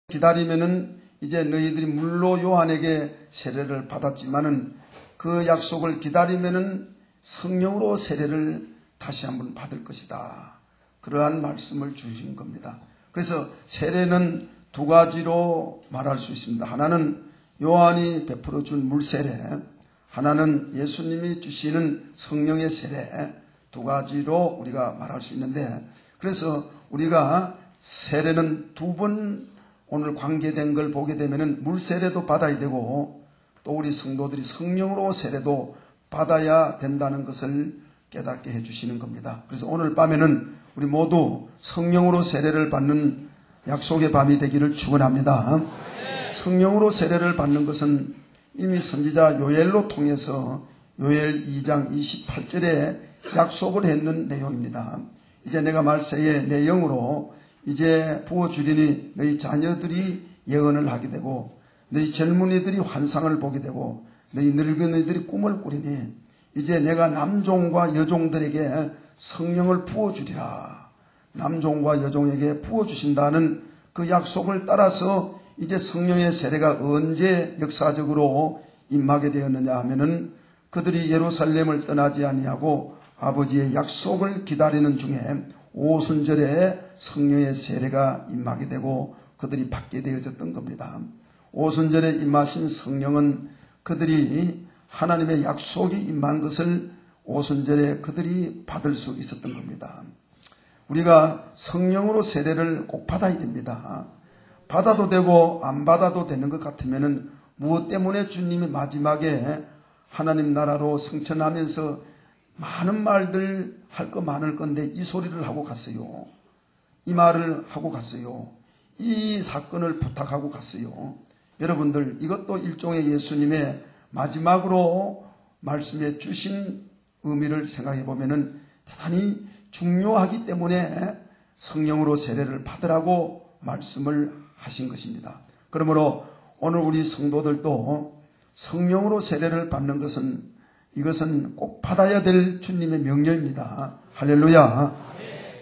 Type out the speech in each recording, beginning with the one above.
기다리면은 이제 너희들이 물로 요한에게 세례를 받았지만은 그 약속을 기다리면은 성령으로 세례를 다시 한번 받을 것이다. 그러한 말씀을 주신 겁니다. 그래서 세례는 두 가지로 말할 수 있습니다. 하나는 요한이 베풀어 준 물세례, 하나는 예수님이 주시는 성령의 세례, 두 가지로 우리가 말할 수 있는데, 그래서 우리가 세례는 두 번 오늘 관계된 걸 보게 되면은 물세례도 받아야 되고 또 우리 성도들이 성령으로 세례도 받아야 된다는 것을 깨닫게 해주시는 겁니다. 그래서 오늘 밤에는 우리 모두 성령으로 세례를 받는 약속의 밤이 되기를 축원합니다. 성령으로 세례를 받는 것은 이미 선지자 요엘로 통해서 요엘 2장 28절에 약속을 했는 내용입니다. 이제 내가 말세에 내 영으로 이제 부어주리니 너희 자녀들이 예언을 하게 되고 너희 젊은이들이 환상을 보게 되고 너희 늙은이들이 꿈을 꾸리니 이제 내가 남종과 여종들에게 성령을 부어주리라. 남종과 여종에게 부어주신다는 그 약속을 따라서 이제 성령의 세례가 언제 역사적으로 임하게 되었느냐 하면은 그들이 예루살렘을 떠나지 아니하고 아버지의 약속을 기다리는 중에 오순절에 성령의 세례가 임하게 되고 그들이 받게 되어졌던 겁니다. 오순절에 임하신 성령은 그들이 하나님의 약속이 임한 것을 오순절에 그들이 받을 수 있었던 겁니다. 우리가 성령으로 세례를 꼭 받아야 됩니다. 받아도 되고 안 받아도 되는 것 같으면은 무엇 때문에 주님이 마지막에 하나님 나라로 승천하면서 많은 말들 할 거 많을 건데 이 소리를 하고 갔어요. 이 말을 하고 갔어요. 이 사건을 부탁하고 갔어요. 여러분들 이것도 일종의 예수님의 마지막으로 말씀해 주신 의미를 생각해 보면은 대단히 중요하기 때문에 성령으로 세례를 받으라고 말씀을 하신 것입니다. 그러므로 오늘 우리 성도들도 성령으로 세례를 받는 것은 이것은 꼭 받아야 될 주님의 명령입니다. 할렐루야.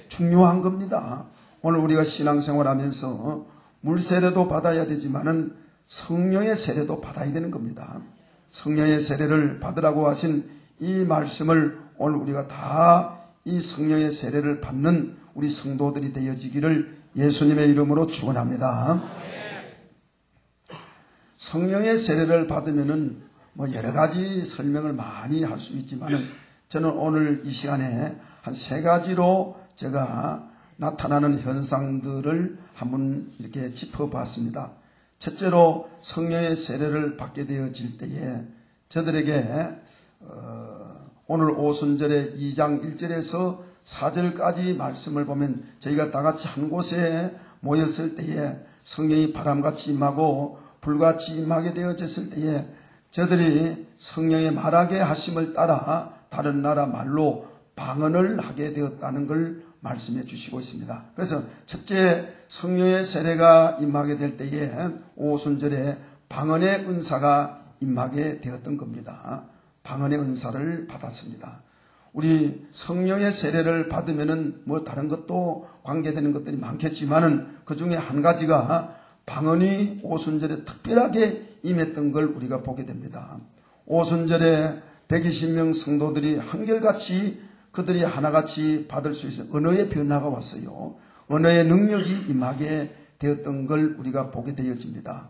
중요한 겁니다. 오늘 우리가 신앙생활하면서 물세례도 받아야 되지만은 성령의 세례도 받아야 되는 겁니다. 성령의 세례를 받으라고 하신 이 말씀을 오늘 우리가 다 이 성령의 세례를 받는 우리 성도들이 되어지기를 예수님의 이름으로 축원합니다. 성령의 세례를 받으면은 여러 가지 설명을 많이 할 수 있지만은 저는 오늘 이 시간에 한 세 가지로 제가 나타나는 현상들을 한번 이렇게 짚어봤습니다. 첫째로 성령의 세례를 받게 되어질 때에 저들에게 오늘 오순절에 2장 1절에서 4절까지 말씀을 보면 저희가 다 같이 한 곳에 모였을 때에 성령이 바람같이 임하고 불같이 임하게 되어졌을 때에 저들이 성령의 말하게 하심을 따라 다른 나라 말로 방언을 하게 되었다는 걸 말씀해 주시고 있습니다. 그래서 첫째 성령의 세례가 임하게 될 때에 오순절에 방언의 은사가 임하게 되었던 겁니다. 방언의 은사를 받았습니다. 우리 성령의 세례를 받으면은 다른 것도 관계되는 것들이 많겠지만은 그 중에 한 가지가 방언이 오순절에 특별하게 임했던 걸 우리가 보게 됩니다. 오순절에 120명 성도들이 한결같이 그들이 하나같이 받을 수 있어요. 언어의 변화가 왔어요. 언어의 능력이 임하게 되었던 걸 우리가 보게 되어집니다.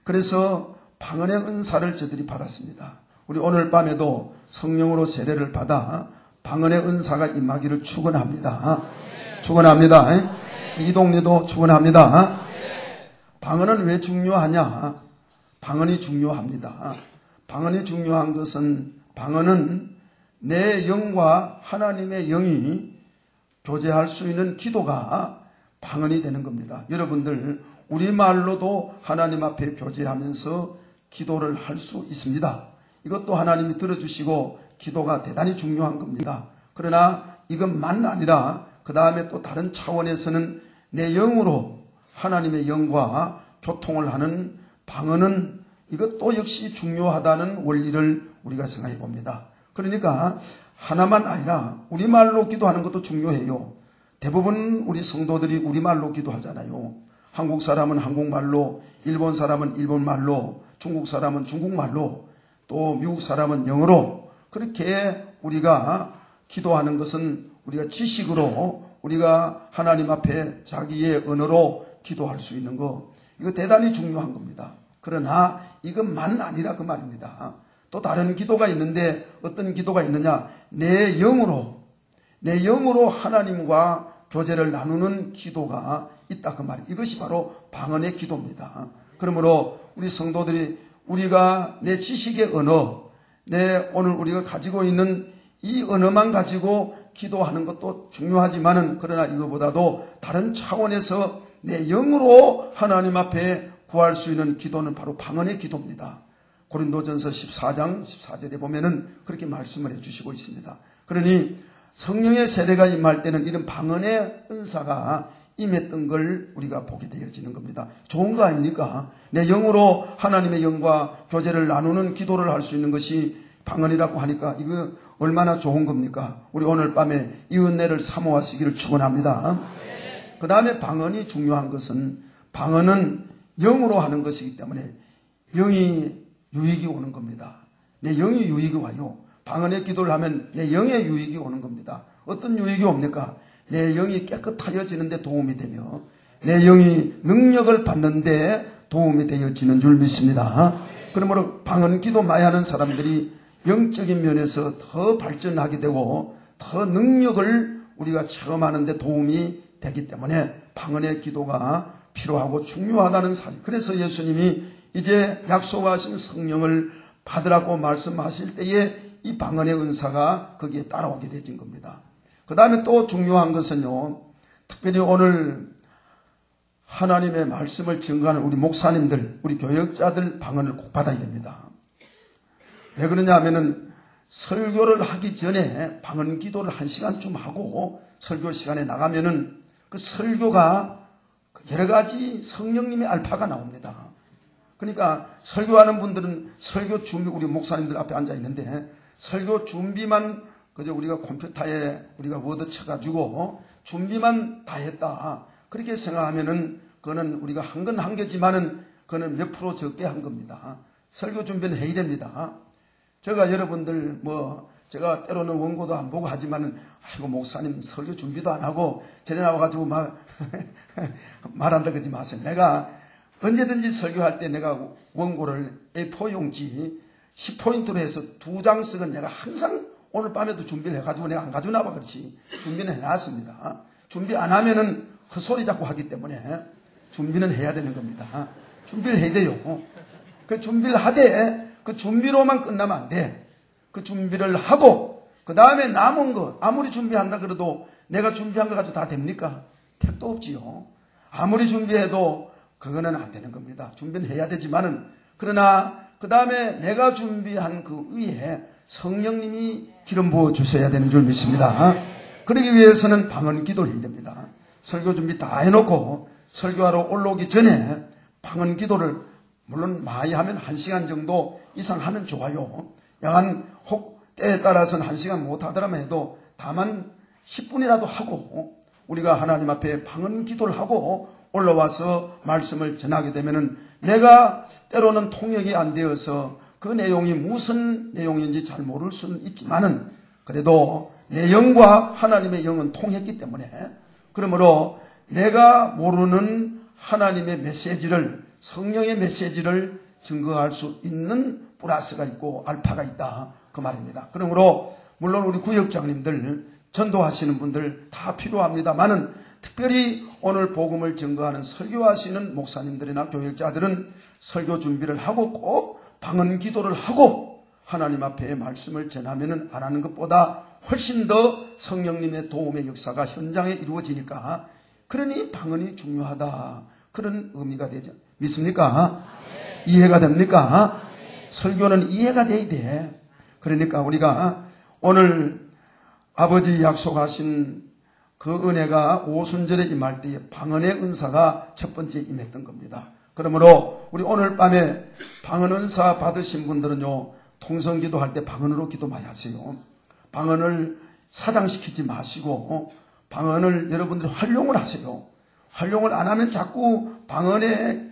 그래서 방언의 은사를 저들이 받았습니다. 우리 오늘 밤에도 성령으로 세례를 받아 방언의 은사가 임하기를 축원합니다. 축원합니다. 이 동네도 축원합니다. 방언은 왜 중요하냐? 방언이 중요합니다. 방언이 중요한 것은 방언은 내 영과 하나님의 영이 교제할 수 있는 기도가 방언이 되는 겁니다. 여러분들 우리말로도 하나님 앞에 교제하면서 기도를 할 수 있습니다. 이것도 하나님이 들어주시고 기도가 대단히 중요한 겁니다. 그러나 이것만 아니라 그 다음에 또 다른 차원에서는 내 영으로 하나님의 영과 교통을 하는 방언은 이것도 역시 중요하다는 원리를 우리가 생각해 봅니다. 그러니까 하나만 아니라 우리말로 기도하는 것도 중요해요. 대부분 우리 성도들이 우리말로 기도하잖아요. 한국 사람은 한국말로, 일본 사람은 일본말로, 중국 사람은 중국말로, 또 미국 사람은 영어로, 그렇게 우리가 기도하는 것은 우리가 지식으로 우리가 하나님 앞에 자기의 언어로 기도할 수 있는 거, 이거 대단히 중요한 겁니다. 그러나 이것만 아니라 그 말입니다. 또 다른 기도가 있는데 어떤 기도가 있느냐? 내 영으로 하나님과 교제를 나누는 기도가 있다 그 말이에요. 이것이 바로 방언의 기도입니다. 그러므로 우리 성도들이 우리가 내 지식의 언어, 내 오늘 우리가 가지고 있는 이 언어만 가지고 기도하는 것도 중요하지만은 그러나 이거보다도 다른 차원에서 내 영으로 하나님 앞에 구할 수 있는 기도는 바로 방언의 기도입니다. 고린도전서 14장 14절에 보면은 그렇게 말씀을 해주시고 있습니다. 그러니 성령의 세례가 임할 때는 이런 방언의 은사가 임했던 걸 우리가 보게 되어지는 겁니다. 좋은 거 아닙니까? 내 영으로 하나님의 영과 교제를 나누는 기도를 할 수 있는 것이 방언이라고 하니까 이거 얼마나 좋은 겁니까? 우리 오늘 밤에 이 은혜를 사모하시기를 축원합니다. 그 다음에 방언이 중요한 것은 방언은 영으로 하는 것이기 때문에 영이 유익이 오는 겁니다. 내 영이 유익이 와요. 방언의 기도를 하면 내 영의 유익이 오는 겁니다. 어떤 유익이 옵니까? 내 영이 깨끗하여지는 데 도움이 되며 내 영이 능력을 받는데 도움이 되어지는 줄 믿습니다. 그러므로 방언 기도 많이 하는 사람들이 영적인 면에서 더 발전하게 되고 더 능력을 우리가 체험하는 데 도움이 되기 때문에 방언의 기도가 필요하고 중요하다는 사실. 그래서 예수님이 이제 약속하신 성령을 받으라고 말씀하실 때에 이 방언의 은사가 거기에 따라오게 되진 겁니다. 그 다음에 또 중요한 것은요, 특별히 오늘 하나님의 말씀을 증거하는 우리 목사님들, 우리 교역자들 방언을 꼭 받아야 됩니다. 왜 그러냐 하면은 설교를 하기 전에 방언 기도를 1시간쯤 하고 설교 시간에 나가면은 그 설교가 여러 가지 성령님의 알파가 나옵니다. 그러니까 설교하는 분들은 설교 준비, 우리 목사님들 앞에 앉아 있는데 설교 준비만 그저 우리가 컴퓨터에 우리가 워드 쳐가지고 준비만 다 했다. 그렇게 생각하면은 그거는 우리가 한 건 한 개지만은 그거는 몇 프로 적게 한 겁니다. 설교 준비는 해야 됩니다. 제가 여러분들 제가 때로는 원고도 안 보고 하지만은 아이고 목사님 설교 준비도 안 하고 전에 나와가지고 말한다 그러지 마세요. 내가 언제든지 설교할 때 내가 원고를 A4 용지 10포인트로 해서 2장 씩은 내가 항상 오늘 밤에도 준비를 해가지고 내가 안 가지고 나와 그렇지 준비는 해놨습니다. 준비 안 하면은 헛소리 자꾸 하기 때문에 준비는 해야 되는 겁니다. 준비를 해야 돼요. 그 준비를 하되 그 준비로만 끝나면 안 돼. 그 준비를 하고 그 다음에 남은 거 아무리 준비한다 그래도 내가 준비한 거 가지고 다 됩니까? 택도 없지요. 아무리 준비해도 그거는 안 되는 겁니다. 준비는 해야 되지만은 그러나 그 다음에 내가 준비한 그 위에 성령님이 기름 부어 주셔야 되는 줄 믿습니다. 그러기 위해서는 방언 기도를 해야 됩니다. 설교 준비 다 해놓고 설교하러 올라오기 전에 방언 기도를 물론 많이 하면 1시간 정도 이상 하면 좋아요. 약간 혹 때에 따라서는 1시간 못 하더라면 해도 다만 10분이라도 하고 우리가 하나님 앞에 방언 기도를 하고 올라와서 말씀을 전하게 되면은 내가 때로는 통역이 안 되어서 그 내용이 무슨 내용인지 잘 모를 수는 있지만은 그래도 내 영과 하나님의 영은 통했기 때문에 그러므로 내가 모르는 하나님의 메시지를 성령의 메시지를 증거할 수 있는 플러스가 있고 알파가 있다 그 말입니다. 그러므로 물론 우리 구역장님들 전도하시는 분들 다 필요합니다만은 특별히 오늘 복음을 증거하는 설교하시는 목사님들이나 교역자들은 설교 준비를 하고 꼭 방언 기도를 하고 하나님 앞에 말씀을 전하면은 안 하는 것보다 훨씬 더 성령님의 도움의 역사가 현장에 이루어지니까 그러니 방언이 중요하다 그런 의미가 되죠. 믿습니까? 이해가 됩니까? 설교는 이해가 돼야 돼. 그러니까 우리가 오늘 아버지 약속하신 그 은혜가 오순절에 임할 때에 방언의 은사가 첫 번째 임했던 겁니다. 그러므로 우리 오늘 밤에 방언 은사 받으신 분들은요, 통성기도 할 때 방언으로 기도 많이 하세요. 방언을 사장시키지 마시고 방언을 여러분들이 활용을 하세요. 활용을 안 하면 자꾸 방언의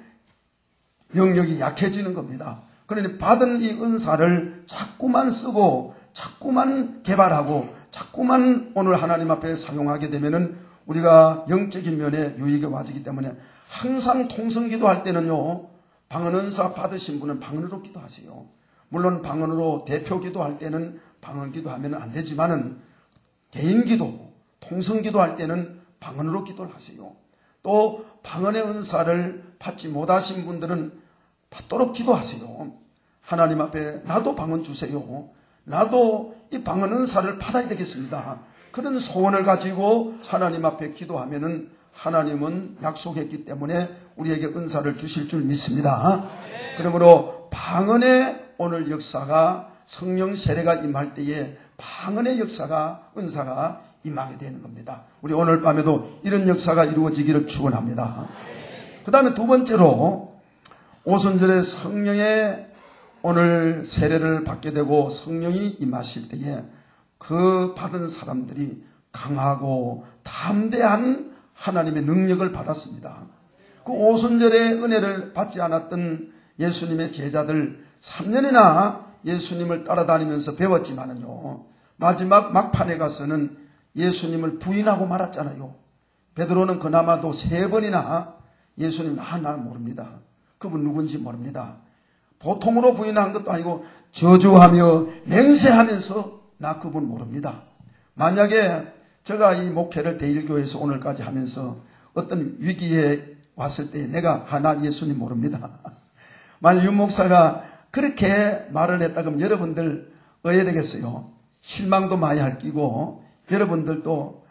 영역이 약해지는 겁니다. 그러니 받은 이 은사를 자꾸만 쓰고 자꾸만 개발하고 자꾸만 오늘 하나님 앞에 사용하게 되면은 우리가 영적인 면에 유익이 와지기 때문에 항상 통성기도 할 때는요, 방언 은사 받으신 분은 방언으로 기도하세요. 물론 방언으로 대표 기도할 때는 방언 기도하면 안 되지만은 개인 기도, 통성 기도할 때는 방언으로 기도를 하세요. 또 방언의 은사를 받지 못하신 분들은 받도록 기도하세요. 하나님 앞에 나도 방언 주세요. 나도 이 방언 은사를 받아야 되겠습니다. 그런 소원을 가지고 하나님 앞에 기도하면은 하나님은 약속했기 때문에 우리에게 은사를 주실 줄 믿습니다. 그러므로 방언의 오늘 역사가 성령 세례가 임할 때에 방언의 역사가 은사가 임하게 되는 겁니다. 우리 오늘 밤에도 이런 역사가 이루어지기를 축원합니다. 그 다음에 두 번째로 오순절에 성령의 오늘 세례를 받게 되고 성령이 임하실 때에 그 받은 사람들이 강하고 담대한 하나님의 능력을 받았습니다. 그 오순절의 은혜를 받지 않았던 예수님의 제자들 3년이나 예수님을 따라다니면서 배웠지만은요, 마지막 막판에 가서는 예수님을 부인하고 말았잖아요. 베드로는 그나마도 3번이나 예수님 나는 모릅니다. 그분 누군지 모릅니다. 보통으로 부인한 것도 아니고 저주하며 맹세하면서 나 그분 모릅니다. 만약에 제가 이 목회를 대일교회에서 오늘까지 하면서 어떤 위기에 왔을 때 내가 나 예수님 모릅니다. 만약 윤 목사가 그렇게 말을 했다 그러면 여러분들 어찌되겠어요? 실망도 많이 할 끼고 여러분들도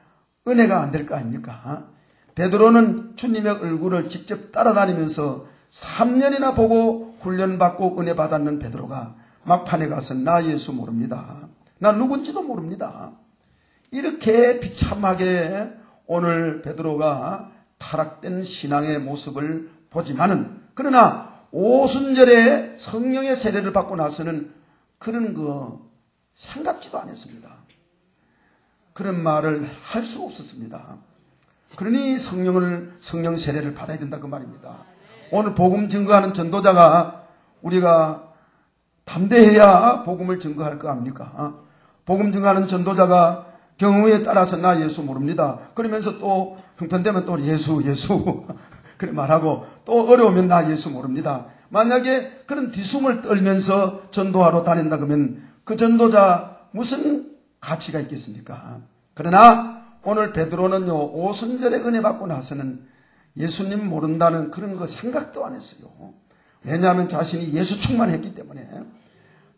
은혜가 안 될 거 아닙니까? 베드로는 주님의 얼굴을 직접 따라다니면서 3년이나 보고 훈련받고 은혜 받았는 베드로가 막판에 가서 나 예수 모릅니다. 나 누군지도 모릅니다. 이렇게 비참하게 오늘 베드로가 타락된 신앙의 모습을 보지만은, 그러나 오순절에 성령의 세례를 받고 나서는 그런 생각지도 않았습니다. 그런 말을 할 수 없었습니다. 그러니 성령 세례를 받아야 된다 그 말입니다. 오늘 복음 증거하는 전도자가 우리가 담대해야 복음을 증거할 거 아닙니까? 복음 증거하는 전도자가 경우에 따라서 나 예수 모릅니다. 그러면서 또 형편되면 또 예수 그래 말하고 또 어려우면 나 예수 모릅니다. 만약에 그런 뒤숨을 떨면서 전도하러 다닌다 그러면 그 전도자 무슨 가치가 있겠습니까? 그러나 오늘 베드로는요, 오순절에 은혜 받고 나서는 예수님 모른다는 그런 거 생각도 안 했어요. 왜냐하면 자신이 예수 충만했기 때문에.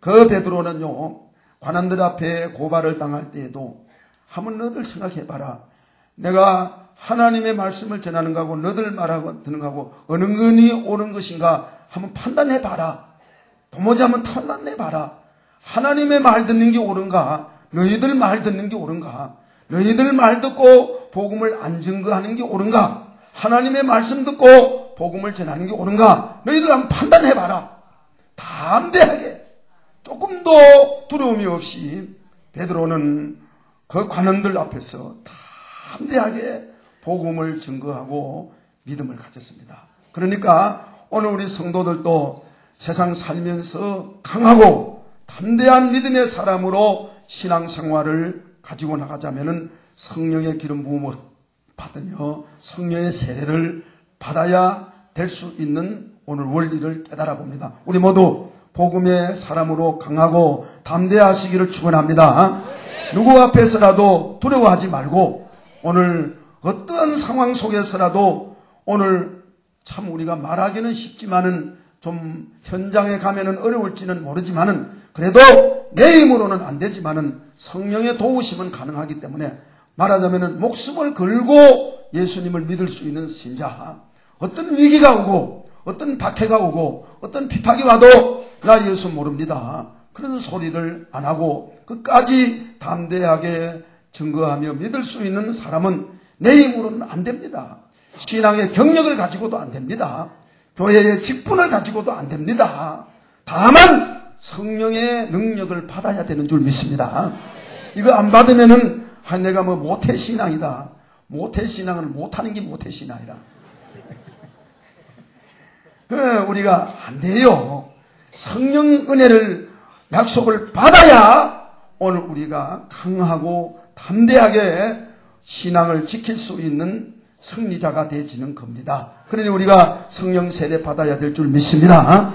그 베드로는요, 관원들 앞에 고발을 당할 때에도 한번 너들 생각해봐라. 내가 하나님의 말씀을 전하는 거하고 너들 말하고 듣는 거하고 어느 것이 옳은 것인가 한번 판단해봐라. 도무지 한번 판단해봐라. 하나님의 말 듣는 게 옳은가? 너희들 말 듣는 게 옳은가? 너희들 말 듣고 복음을 안 증거하는 게 옳은가? 하나님의 말씀 듣고 복음을 전하는 게 옳은가? 너희들 한번 판단해봐라. 담대하게 조금도 두려움이 없이 베드로는 그 관원들 앞에서 담대하게 복음을 증거하고 믿음을 가졌습니다. 그러니까 오늘 우리 성도들도 세상 살면서 강하고 담대한 믿음의 사람으로 신앙생활을 가지고 나가자면은 성령의 기름 부음을 받으며 성령의 세례를 받아야 될 수 있는 오늘 원리를 깨달아 봅니다. 우리 모두 복음의 사람으로 강하고 담대하시기를 축원합니다. 누구 앞에서라도 두려워하지 말고 오늘 어떤 상황 속에서라도 오늘 참 우리가 말하기는 쉽지만은 좀 현장에 가면은 어려울지는 모르지만은 그래도 내 힘으로는 안 되지만은 성령의 도우심은 가능하기 때문에 말하자면은 목숨을 걸고 예수님을 믿을 수 있는 신자. 어떤 위기가 오고 어떤 박해가 오고 어떤 핍박이 와도 나 예수 모릅니다. 그런 소리를 안 하고 끝까지 담대하게 증거하며 믿을 수 있는 사람은 내 힘으로는 안 됩니다. 신앙의 경력을 가지고도 안 됩니다. 교회의 직분을 가지고도 안 됩니다. 다만 성령의 능력을 받아야 되는 줄 믿습니다. 이거 안 받으면은 내가 모태 신앙이다. 모태신앙을 못하는 게 모태신앙이라. 우리가 안 돼요. 성령 은혜를 약속을 받아야 오늘 우리가 강하고 담대하게 신앙을 지킬 수 있는 승리자가 되지는 겁니다. 그러니 우리가 성령 세례 받아야 될 줄 믿습니다.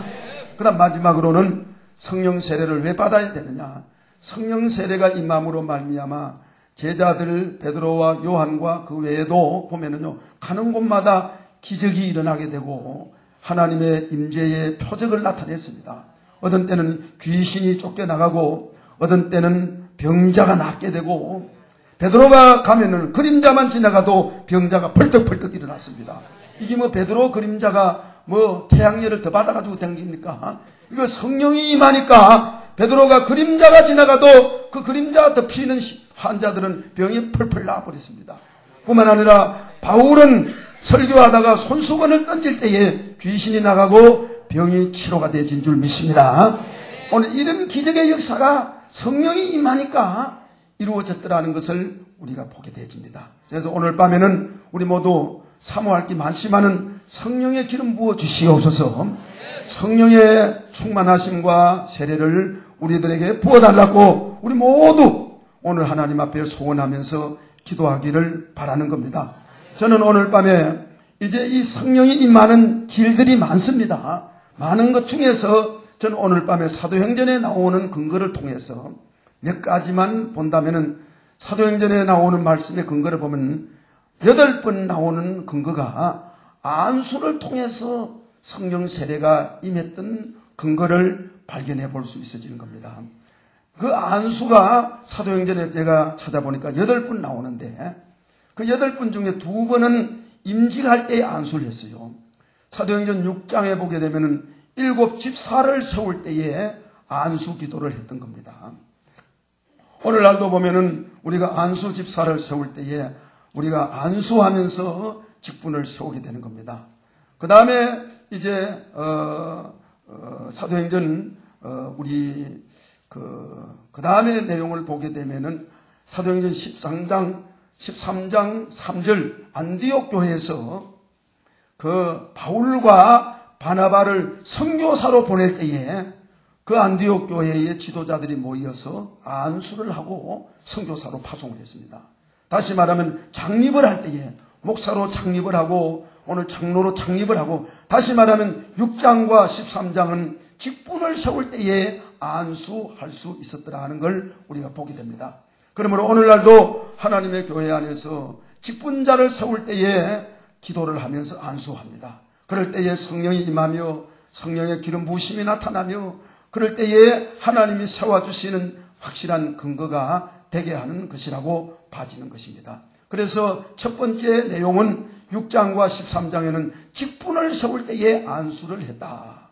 그 다음 마지막으로는 성령 세례를 왜 받아야 되느냐. 성령 세례가 임함으로 말미암아 제자들 베드로와 요한과 그 외에도 보면은요, 가는 곳마다 기적이 일어나게 되고 하나님의 임재의 표적을 나타냈습니다. 어떤 때는 귀신이 쫓겨나가고 어떤 때는 병자가 낫게 되고, 베드로가 가면은 그림자만 지나가도 병자가 펄떡펄떡 일어났습니다. 이게 뭐 베드로 그림자가 뭐 태양열을 더 받아가지고 댕깁니까? 이거 성령이 임하니까 베드로가 그림자가 지나가도 그 그림자 덮이는 환자들은 병이 펄펄 나와버렸습니다. 뿐만 아니라 바울은 설교하다가 손수건을 던질 때에 귀신이 나가고 병이 치료가 되진 줄 믿습니다. 오늘 이런 기적의 역사가 성령이 임하니까 이루어졌더라는 것을 우리가 보게 되집니다. 그래서 오늘 밤에는 우리 모두 사모할 게 많지만은 성령의 기름 부어 주시옵소서. 성령의 충만하심과 세례를 우리들에게 부어달라고 우리 모두 오늘 하나님 앞에 소원하면서 기도하기를 바라는 겁니다. 저는 오늘 밤에 이제 이 성령이 임하는 길들이 많습니다. 많은 것 중에서 저는 오늘 밤에 사도행전에 나오는 근거를 통해서 몇 가지만 본다면은, 사도행전에 나오는 말씀의 근거를 보면 8번 나오는 근거가 안수를 통해서 성령 세례가 임했던 근거를 발견해 볼 수 있어지는 겁니다. 그 안수가 사도행전에 제가 찾아보니까 8번 나오는데 그 8번 중에 2번은 임직할 때에 안수를 했어요. 사도행전 6장에 보게 되면은 7 집사를 세울 때에 안수 기도를 했던 겁니다. 오늘날도 보면은 우리가 안수 집사를 세울 때에 우리가 안수하면서 직분을 세우게 되는 겁니다. 그 다음에 이제 사도행전 우리 그 다음에 내용을 보게 되면은 사도행전 13장 3절 안디옥 교회에서 그 바울과 바나바를 선교사로 보낼 때에 그 안디옥 교회의 지도자들이 모여서 안수를 하고 선교사로 파송을 했습니다. 다시 말하면 창립을 할 때에 목사로 창립을 하고 오늘 장로로 창립을 하고, 다시 말하면 6장과 13장은 직분을 세울 때에 안수할 수 있었더라는 걸 우리가 보게 됩니다. 그러므로 오늘날도 하나님의 교회 안에서 직분자를 세울 때에 기도를 하면서 안수합니다. 그럴 때에 성령이 임하며 성령의 기름 부으심이 나타나며 그럴 때에 하나님이 세워주시는 확실한 근거가 되게 하는 것이라고 봐지는 것입니다. 그래서 첫 번째 내용은 6장과 13장에는 직분을 세울 때에 안수를 했다.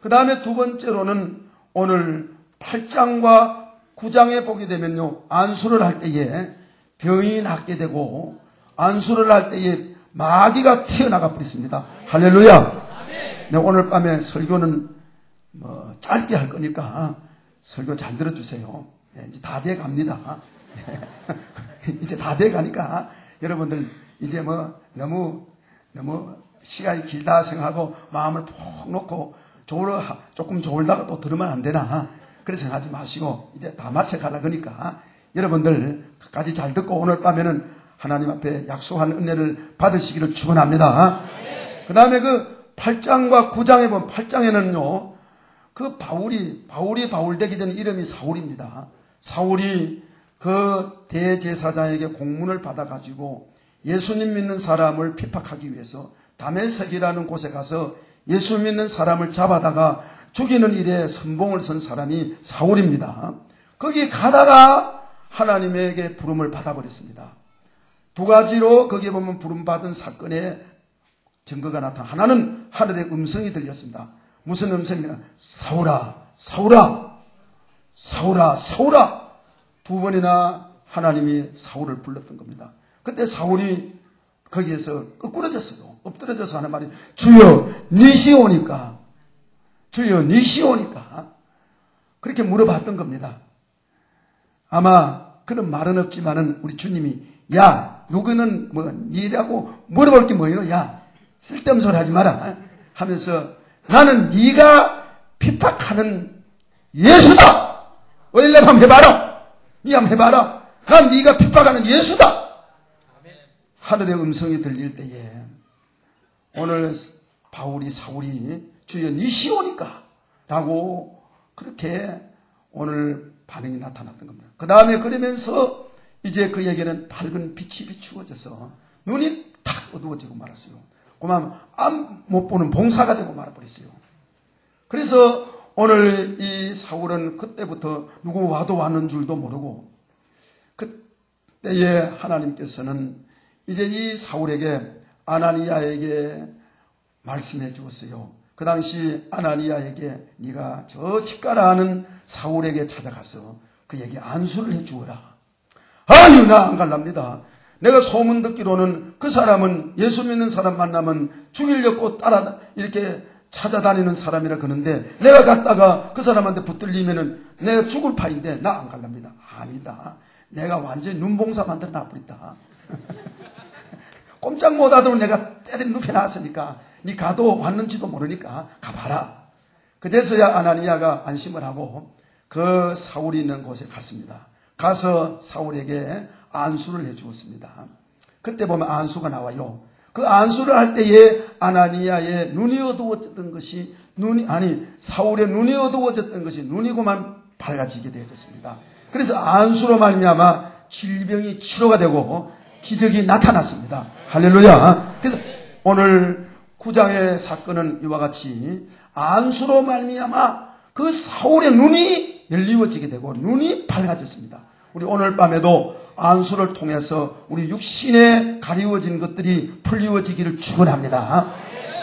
그 다음에 두 번째로는 오늘 8장과 9장에 보게 되면요, 안수를 할 때에 병이 낫게 되고 안수를 할 때에 마귀가 튀어나가 버렸습니다. 할렐루야. 네, 오늘 밤에 설교는 짧게 할 거니까 설교 잘 들어주세요. 네, 이제 다 돼 갑니다. 이제 다 돼 가니까 여러분들 이제 너무 시간이 길다 생각하고 마음을 푹 놓고 조금 졸다가 또 들으면 안 되나 그렇게 생각하지 마시고 이제 다 마쳐 가려 그러니까 여러분들 끝까지 잘 듣고 오늘 밤에는 하나님 앞에 약속한 은혜를 받으시기를 축원합니다. 그 다음에 그 8장과 9장에 보면 8장에는요, 그 바울이 바울되기 전 이름이 사울입니다. 사울이 그 대제사장에게 공문을 받아가지고 예수님 믿는 사람을 핍박하기 위해서 다메섹이라는 곳에 가서 예수 믿는 사람을 잡아다가 죽이는 일에 선봉을 선 사람이 사울입니다. 거기 가다가 하나님에게 부름을 받아버렸습니다. 두 가지로 거기에 보면 부름받은 사건의 증거가 나타나. 하나는 하늘의 음성이 들렸습니다. 무슨 음성이냐? 사울아, 사울아, 사울아, 사울아. 두 번이나 하나님이 사울을 불렀던 겁니다. 그때 사울이 거기에서 엎드러졌어요. 엎드러져서 하는 말이 주여 니시오니까, 주여 니시오니까 그렇게 물어봤던 겁니다. 아마 그런 말은 없지만은 우리 주님이 야 누구는 뭐 니라고 물어볼 게 뭐이노? 야, 쓸데없는 소리 하지 마라 하면서 나는 네가 핍박하는 예수다. 원래 한번 해봐라. 니 한번 해봐라. 난 네가 핍박하는 예수다. 하늘의 음성이 들릴 때에 오늘 바울이 사울이 주여 니시오니까 라고 그렇게 오늘 반응이 나타났던 겁니다. 그 다음에 그러면서 이제 그에게는 밝은 빛이 비추어져서 눈이 탁 어두워지고 말았어요. 그만 앞 못 보는 봉사가 되고 말아버렸어요. 그래서 오늘 이 사울은 그때부터 누구 와도 왔는 줄도 모르고 그때에 하나님께서는 이제 이 사울에게 아나니아에게 말씀해 주었어요. 그 당시 아나니아에게 네가 저 치가라 하는 사울에게 찾아가서 그에게 안수를 해 주어라. 아유, 나 안 갈랍니다. 내가 소문 듣기로는 그 사람은 예수 믿는 사람 만나면 죽이려고 따라 이렇게 찾아다니는 사람이라 그러는데 내가 갔다가 그 사람한테 붙들리면은 내가 죽을 파인데 나 안 갈랍니다. 아니다. 내가 완전히 눈봉사 만들어 놔버렸다. 꼼짝 못하도록 내가 때린 눕혀 놨으니까 니 가도 왔는지도 모르니까 가봐라. 그제서야 아나니아가 안심을 하고 그 사울이 있는 곳에 갔습니다. 가서 사울에게 안수를 해 주었습니다. 그때 보면 안수가 나와요. 그 안수를 할 때에 아나니아의 눈이 어두워졌던 것이 사울의 눈이 어두워졌던 것이 눈이 그만 밝아지게 되어졌습니다. 그래서 안수로 말미암아 질병이 치료가 되고 기적이 나타났습니다. 할렐루야. 그래서 오늘 9장의 사건은 이와 같이 안수로 말미암아 그 사울의 눈이 열리워지게 되고 눈이 밝아졌습니다. 우리 오늘 밤에도 안수를 통해서 우리 육신에 가리워진 것들이 풀리워지기를 축원합니다.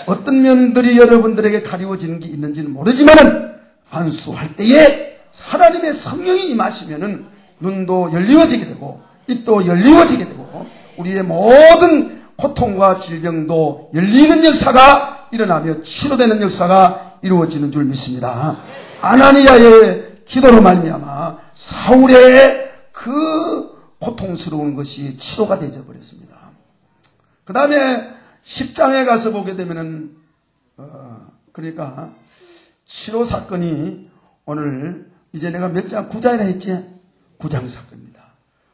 어떤 면들이 여러분들에게 가리워지는 게 있는지는 모르지만 안수할 때에 하나님의 성령이 임하시면은 눈도 열리워지게 되고 입도 열리워지게 되고 우리의 모든 고통과 질병도 열리는 역사가 일어나며 치료되는 역사가 이루어지는 줄 믿습니다. 아나니아의 기도로 말미암아 사울의 그 고통스러운 것이 치료가 되어 버렸습니다. 그 다음에 10장에 가서 보게 되면은 그러니까 치료 사건이 오늘 이제 내가 몇 장 9장이라 했지? 9장 사건입니다.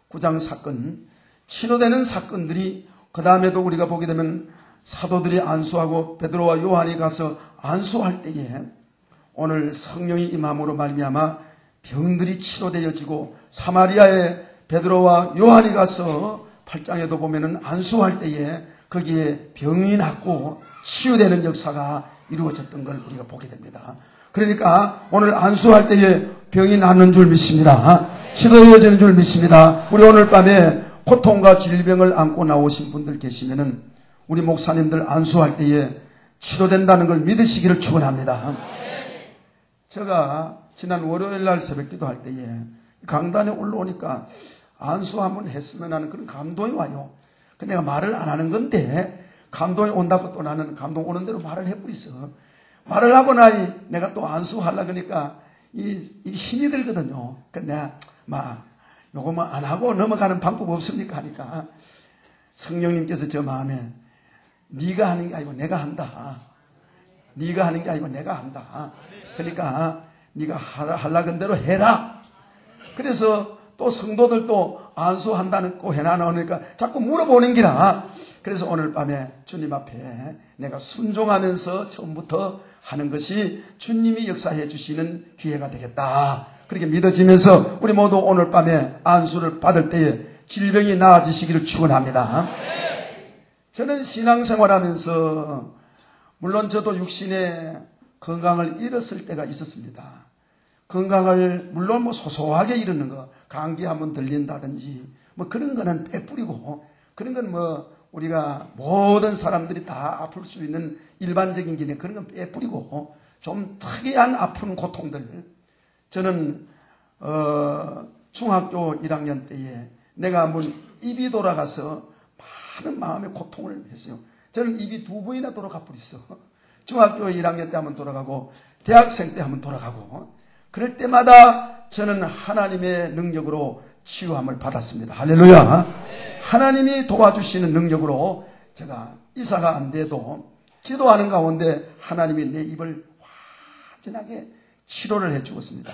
9장 사건 치료되는 사건들이 그 다음에도 우리가 보게 되면 사도들이 안수하고 베드로와 요한이 가서 안수할 때에 오늘 성령이 임함으로 말미암아 병들이 치료되어지고 사마리아에 베드로와 요한이 가서 8장에도 보면은 안수할 때에 거기에 병이 낫고 치유되는 역사가 이루어졌던 걸 우리가 보게 됩니다. 그러니까 오늘 안수할 때에 병이 낫는 줄 믿습니다. 치료되어지는 줄 믿습니다. 우리 오늘 밤에 고통과 질병을 안고 나오신 분들 계시면은 우리 목사님들 안수할 때에 치료된다는 걸 믿으시기를 축원합니다. 제가 지난 월요일 날 새벽 기도할 때에 강단에 올라오니까 안수 한번 했으면 하는 그런 감동이 와요. 근데 내가 말을 안 하는 건데 감동이 온다고 또 나는 감동 오는 대로 말을 해버렸어. 말을 하고 나니 내가 또 안수하려고 그러니까 이 힘이 들거든요. 그러니까 내가 요거 뭐 안 하고 넘어가는 방법 없습니까? 하니까 성령님께서 저 마음에 네가 하는 게 아니고 내가 한다. 네가 하는 게 아니고 내가 한다. 그러니까 네가 하려는 대로 해라. 그래서 또 성도들도 안수한다는 거 해놔놓으니까 자꾸 물어보는 기라. 그래서 오늘 밤에 주님 앞에 내가 순종하면서 처음부터 하는 것이 주님이 역사해 주시는 기회가 되겠다. 그렇게 믿어지면서 우리 모두 오늘 밤에 안수를 받을 때에 질병이 나아지시기를 축원합니다. 저는 신앙생활하면서 물론 저도 육신의 건강을 잃었을 때가 있었습니다. 건강을 물론 뭐 소소하게 잃는 거, 감기 한번 들린다든지 뭐 그런 거는 빼뿌리고 그런 건 뭐 우리가 모든 사람들이 다 아플 수 있는 일반적인 기능 그런 건 빼뿌리고 좀 특이한 아픈 고통들. 저는 중학교 1학년 때에 내가 한번 입이 돌아가서 많은 마음의 고통을 했어요. 저는 입이 2번이나 돌아가 버렸어. 중학교 1학년 때 한번 돌아가고 대학생 때 한번 돌아가고 그럴 때마다 저는 하나님의 능력으로 치유함을 받았습니다. 할렐루야. 하나님이 도와주시는 능력으로 제가 이사가 안 돼도 기도하는 가운데 하나님이 내 입을 완전하게 치료를 해 주었습니다.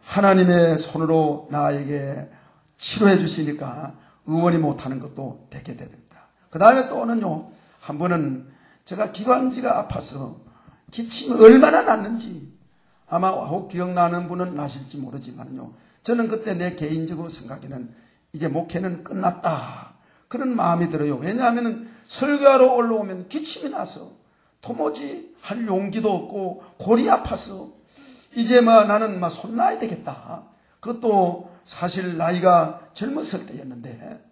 하나님의 손으로 나에게 치료해 주시니까 의원이 못하는 것도 되게 됩니다. 그 다음에 또는요, 한 번은 제가 기관지가 아파서 기침이 얼마나 났는지 아마 혹 기억나는 분은 나실지 모르지만요, 저는 그때 내 개인적으로 생각에는 이제 목회는 끝났다, 그런 마음이 들어요. 왜냐하면 설교하러 올라오면 기침이 나서 도무지 할 용기도 없고 골이 아파서 이제 나는 손 놔야 되겠다. 그것도 사실 나이가 젊었을 때였는데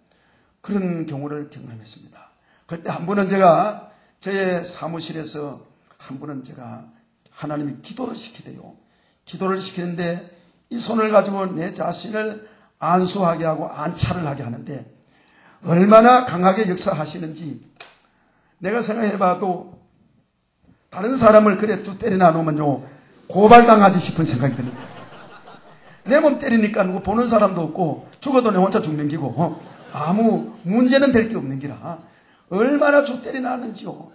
그런 경우를 경험했습니다. 그때 한 번은 제가 제 사무실에서 한 번은 제가 하나님이 기도를 시키대요. 기도를 시키는데 이 손을 가지고 내 자신을 안수하게 하고 안차를 하게 하는데 얼마나 강하게 역사하시는지 내가 생각해봐도 다른 사람을 그래 쭉 때려 놔놓으면요, 고발당하지 싶은 생각이 듭니다. 내 몸 때리니까 누구 보는 사람도 없고 죽어도 내 혼자 죽는 기고 아무 문제는 될 게 없는 기라 얼마나 쭉 때려 놨는지요.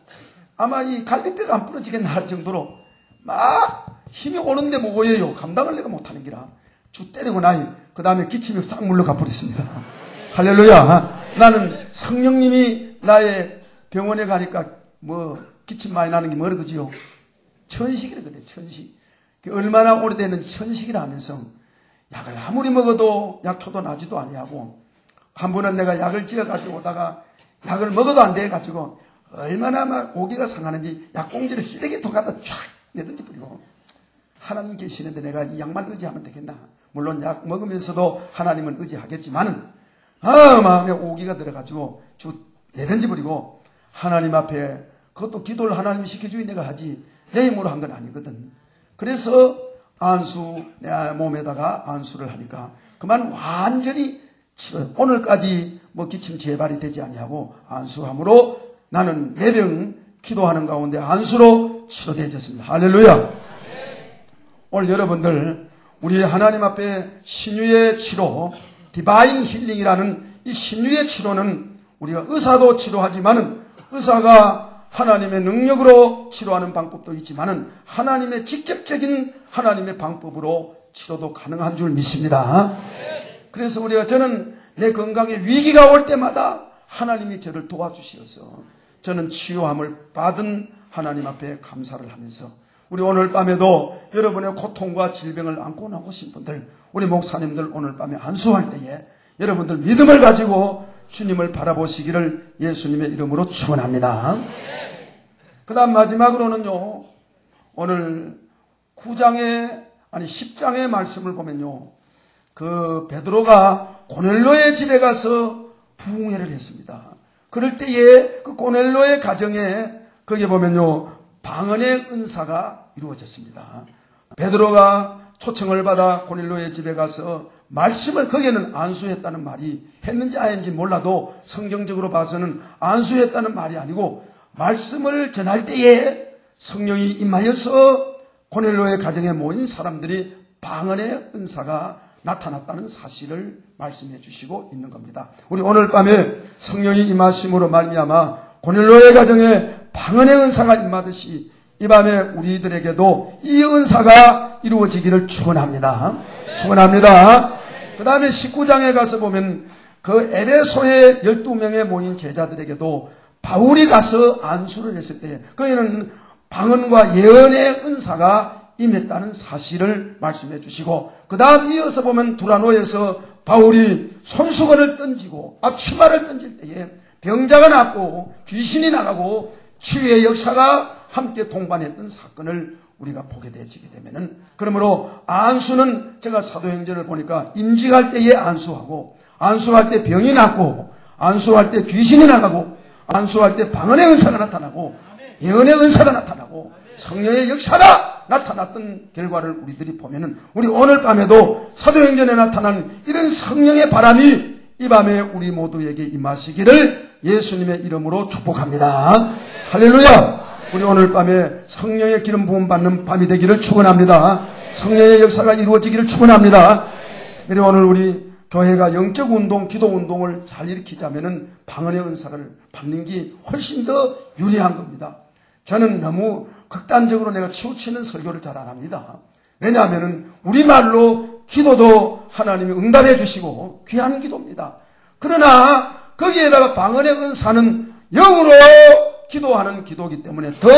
아마 이 갈비뼈가 안 부러지겠나 할 정도로 막 힘이 오는데 뭐예요. 감당을 내가 못하는 기라 쭉 때리고 나니 그 다음에 기침이 싹 물러가 버렸습니다. 할렐루야. 나는 성령님이 나의 병원에 가니까 기침 많이 나는 게 뭐라 그러지요? 천식이라 그래. 천식. 얼마나 오래됐는지 천식이라 하면서 약을 아무리 먹어도 약효도 나지도 아니하고 한 번은 내가 약을 지어가지고 오다가 약을 먹어도 안 돼가지고 얼마나 막 오기가 상하는지 약봉지를 시래기통 갖다 쫙 내든지 뿌리고 하나님 계시는데 내가 이 약만 의지하면 되겠나. 물론 약 먹으면서도 하나님은 의지하겠지만은 마음에 오기가 들어가지고 쭉 내든지 뿌리고 하나님 앞에 그것도 기도를 하나님이 시켜주니 내가 하지 내 힘으로 한 건 아니거든. 그래서 안수, 내 몸에다가 안수를 하니까 그만 완전히 치료. 오늘까지 기침 재발이 되지 아니하고 안수함으로 나는 매병 기도하는 가운데 안수로 치료되어졌습니다. 할렐루야. 오늘 여러분들 우리 하나님 앞에 신유의 치료, 디바인 힐링이라는 이 신유의 치료는 우리가 의사도 치료하지만은 의사가 하나님의 능력으로 치료하는 방법도 있지만은 하나님의 직접적인 하나님의 방법으로 치료도 가능한 줄 믿습니다. 그래서 저는 내 건강에 위기가 올 때마다 하나님이 저를 도와주시어서 저는 치유함을 받은 하나님 앞에 감사를 하면서 우리 오늘 밤에도 여러분의 고통과 질병을 안고 나오신 분들, 우리 목사님들 오늘 밤에 안수할 때에 여러분들 믿음을 가지고 주님을 바라보시기를 예수님의 이름으로 축원합니다. 그 다음 마지막으로는요, 오늘 10장의 말씀을 보면요, 그 베드로가 고넬로의 집에 가서 부흥회를 했습니다. 그럴 때에 그 고넬로의 가정에 거기에 보면요, 방언의 은사가 이루어졌습니다. 베드로가 초청을 받아 고넬로의 집에 가서 말씀을, 거기에는 안수했다는 말이 했는지 아닌지 몰라도 성경적으로 봐서는 안수했다는 말이 아니고 말씀을 전할 때에 성령이 임하여서 고넬로의 가정에 모인 사람들이 방언의 은사가 나타났다는 사실을 말씀해 주시고 있는 겁니다. 우리 오늘 밤에 성령이 임하심으로 말미암아 고넬로의 가정에 방언의 은사가 임하듯이 이 밤에 우리들에게도 이 은사가 이루어지기를 축원합니다. 축원합니다. 그 다음에 19장에 가서 보면 그 에베소의 12명에 모인 제자들에게도 바울이 가서 안수를 했을 때 거기는 방언과 예언의 은사가 임했다는 사실을 말씀해 주시고, 그 다음 이어서 보면 두라노에서 바울이 손수건을 던지고 앞치마를 던질 때에 병자가 낫고 귀신이 나가고 치유의 역사가 함께 동반했던 사건을 우리가 보게 되지게 되면은, 그러므로 안수는 제가 사도행전을 보니까 임직할 때에 안수하고, 안수할 때 병이 낫고, 안수할 때 귀신이 나가고, 안수할 때 방언의 은사가 나타나고, 예언의 은사가 나타나고, 성령의 역사가 나타났던 결과를 우리들이 보면은, 우리 오늘 밤에도 사도행전에 나타난 이런 성령의 바람이 이 밤에 우리 모두에게 임하시기를 예수님의 이름으로 축복합니다. 할렐루야. 우리 오늘 밤에 성령의 기름 부음 받는 밤이 되기를 축원합니다. 성령의 역사가 이루어지기를 축원합니다. 그리고 오늘 우리 교회가 영적 운동, 기도 운동을 잘 일으키자면은 방언의 은사를 받는 게 훨씬 더 유리한 겁니다. 저는 너무 극단적으로 내가 치우치는 설교를 잘 안 합니다. 왜냐하면은 우리말로 기도도 하나님이 응답해 주시고 귀한 기도입니다. 그러나 거기에다가 방언의 은사는 영으로 기도하는 기도이기 때문에 더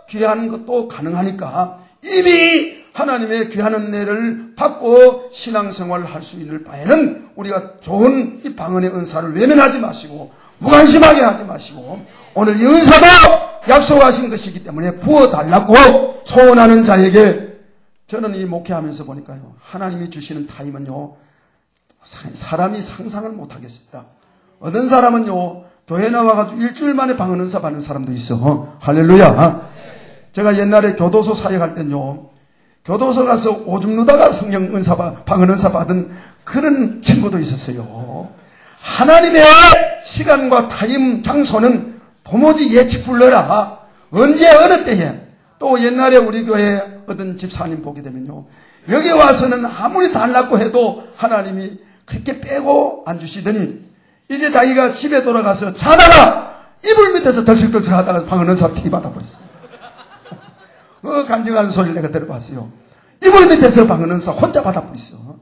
귀한 것도 가능하니까 이미 하나님의 귀한 은혜를 받고 신앙생활을 할 수 있는 바에는 우리가 좋은 이 방언의 은사를 외면하지 마시고 무관심하게 하지 마시고 오늘 이 은사도 약속하신 것이기 때문에 부어달라고 소원하는 자에게 저는 이 목회하면서 보니까요, 하나님이 주시는 타임은요, 사람이 상상을 못하겠습니다. 어떤 사람은요, 교회 나와가지고 일주일 만에 방언 은사 받는 사람도 있어. 할렐루야. 제가 옛날에 교도소 사역할 땐요, 교도소 가서 오줌 누다가 성령 은사, 방언 은사 받은 그런 친구도 있었어요. 하나님의 시간과 타임, 장소는 도무지 예측 불허라. 언제 어느 때에. 또 옛날에 우리 교회 어떤 집사님 보게 되면요, 여기 와서는 아무리 달라고 해도 하나님이 그렇게 빼고 안 주시더니 이제 자기가 집에 돌아가서 자다가 이불 밑에서 덜썩덜썩 하다가 방언 은사 티 받아버렸어요. 간증하는 소리를 내가 들어봤어요. 이불 밑에서 방언 은사 혼자 받아버렸어.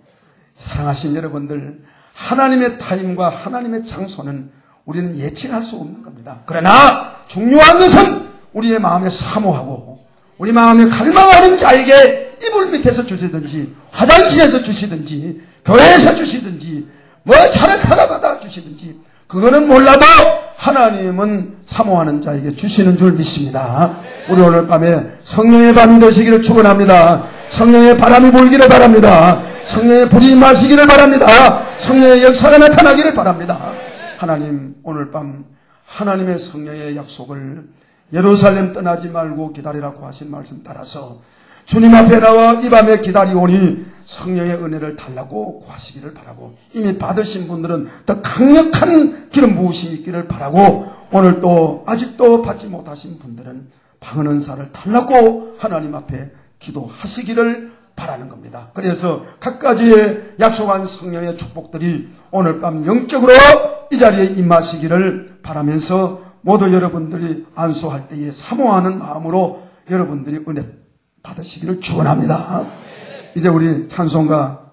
사랑하신 여러분들, 하나님의 타임과 하나님의 장소는 우리는 예측할 수 없는 겁니다. 그러나 중요한 것은 우리의 마음에 사모하고 우리 마음에 갈망하는 자에게 이불 밑에서 주시든지 화장실에서 주시든지 교회에서 주시든지 뭐 차력하다 받아 주시든지 그거는 몰라도 하나님은 사모하는 자에게 주시는 줄 믿습니다. 우리 오늘 밤에 성령의 밤이 되시기를 축원합니다. 성령의 바람이 불기를 바랍니다. 성령의 불이 임하시기를 바랍니다. 성령의 역사가 나타나기를 바랍니다. 하나님, 오늘 밤 하나님의 성령의 약속을 예루살렘 떠나지 말고 기다리라고 하신 말씀 따라서 주님 앞에 나와 이 밤에 기다리오니 성령의 은혜를 달라고 구하시기를 바라고, 이미 받으신 분들은 더 강력한 기름 부으심이 있기를 바라고, 오늘 또 아직도 받지 못하신 분들은 방언 은사를 달라고 하나님 앞에 기도하시기를 바라는 겁니다. 그래서 각가지의 약속한 성령의 축복들이 오늘 밤 영적으로 이 자리에 임하시기를 바라면서 모두 여러분들이 안수할 때에 사모하는 마음으로 여러분들이 은혜 받으시기를 축원합니다. 이제 우리 찬송가